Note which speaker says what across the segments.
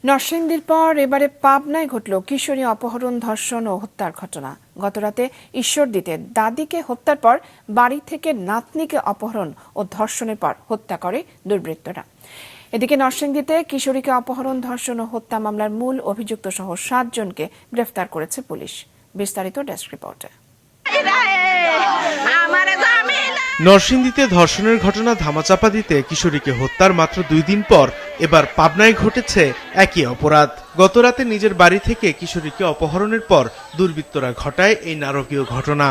Speaker 1: নরসিংদীর পর এবারে পাবনায় ঘটল কিশোরী অপহরণ, ধর্ষণ ও হত্যার ঘটনা। গতরাতে ঈশ্বরদীতে দাদিকে হত্যার পর বাড়ি থেকে নাতনিকে অপহরণ ও ধর্ষণের পর হত্যা করে দুর্বৃত্তরা। এদিকে নরসিংদীতে কিশোরীকে অপহরণ, ধর্ষণ ও হত্যা মামলার মূল অভিযুক্ত সহ 7 জনকে গ্রেফতার করেছে পুলিশ। বিস্তারিত ডেস্ক রিপোর্টে।
Speaker 2: নরসিংদীতে ধর্ষণের ঘটনা ধামাচাপা দিতে কিশোরীকে হত্যার মাত্র 2 দিন পর এবার পাবনায় ঘটেছে একই অপরাধ। গতরাতে নিজের বাড়ি থেকে কিশোরীকে অপহরণের পর দুর্বৃত্তরা ঘটায় এই নারকীয় ঘটনা।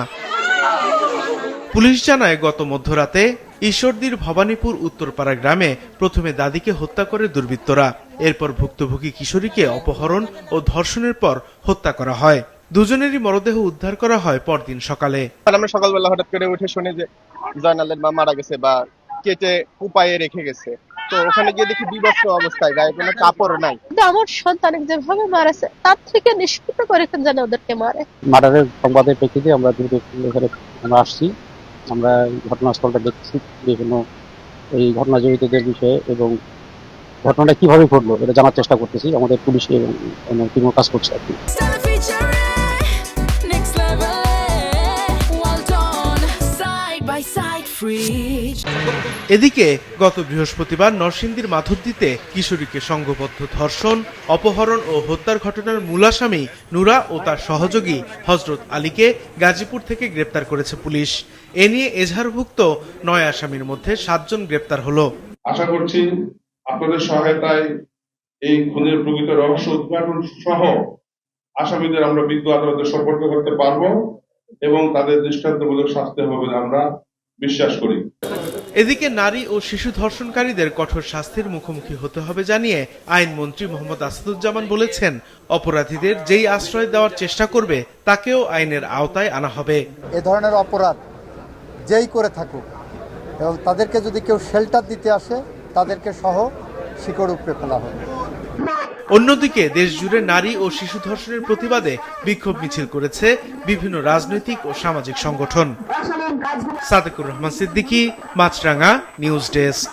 Speaker 2: পুলিশ জানায়, গত মধ্যরাতে ঈশ্বরদীর ভবানীপুর উত্তরপাড়া গ্রামে প্রথমে দাদিকে হত্যা করে দুর্বৃত্তরা। এরপর ভুক্তভোগী কিশোরীকে অপহরণ ও ধর্ষণের পর হত্যা করা হয়। দুজনেরই মরদেহ উদ্ধার করা হয় পরদিন সকালে।
Speaker 3: আমরা সকালবেলা হঠাৎ করে উঠে শুনি যে জয়নালের মা মারা গেছে বা কেটে কুপায়ে রেখে গেছে। তো ওখানে গিয়ে দেখি বিভৎস অবস্থায়, গায়ে কোনো কাপড় নাই।
Speaker 4: আমার সন্তান যেভাবে মারাছে তার থেকে নিষ্কৃত করে যেন ওদেরকে মারে।
Speaker 5: মার্ডারের সংবাদের প্রেক্ষিতে আমরা দ্রুত আমরা আসছি। আমরা ঘটনাস্থলটা দেখছি, বিভিন্ন এই ঘটনা জড়িতদের বিষয়ে এবং ঘটনাটা কিভাবে ঘটলো এটা জানার চেষ্টা করতেছি। আমাদের পুলিশ এবং টিমও কাজ করছে আর কি।
Speaker 2: এদিকে গত বৃহস্পতিবার নরসিংদীর মাধবদীতে কিশোরীকে সংঘবদ্ধ ধর্ষণ, অপহরণ ও হত্যার ঘটনার মূল আসামি নুরা ও তার সহযোগী হযরত আলীকে গাজীপুর থেকে গ্রেপ্তার করেছে পুলিশ। এ নিয়ে এজাহারভুক্ত 9 আসামির মধ্যে 7 জন গ্রেপ্তার হলো।
Speaker 6: আশা করছি আপনাদের সহায়তায় এই খুনের প্রকৃত রহস্য উদ্ঘাটন সহ আসামিদের আমরা বিজ্ঞ আদালতে সোপর্দ করতে পারবো এবং তাদের দৃষ্টান্তমূলক শাস্তি হবে বলে আমরা বিশ্বাস করি।
Speaker 2: এদিকে নারী ও শিশু ধর্ষণকারীদের কঠোর শাস্তির মুখোমুখি হতে হবে জানিয়ে আইনমন্ত্রী মোহাম্মদ আসাদুজ্জামান বলেছেন, অপরাধীদের যেই আশ্রয় দেওয়ার চেষ্টা করবে তাকেও আইনের আওতায় আনা হবে।
Speaker 7: এ ধরনের অপরাধ যেই করে থাকুক এবং তাদেরকে যদি কেউ শেল্টার দিতে আসে তাদেরকে সহ শিকড় উপড়ে ফেলা হবে।
Speaker 2: অন্যদিকে দেশ জুড়ে নারী ও শিশু ধর্ষণের প্রতিবাদে বিক্ষোভ মিছিল করেছে বিভিন্ন রাজনৈতিক ও সামাজিক সংগঠন। সাদেকুর রহমান সিদ্দিকী, মাছরাঙ্গা, নিউজ ডেস্ক।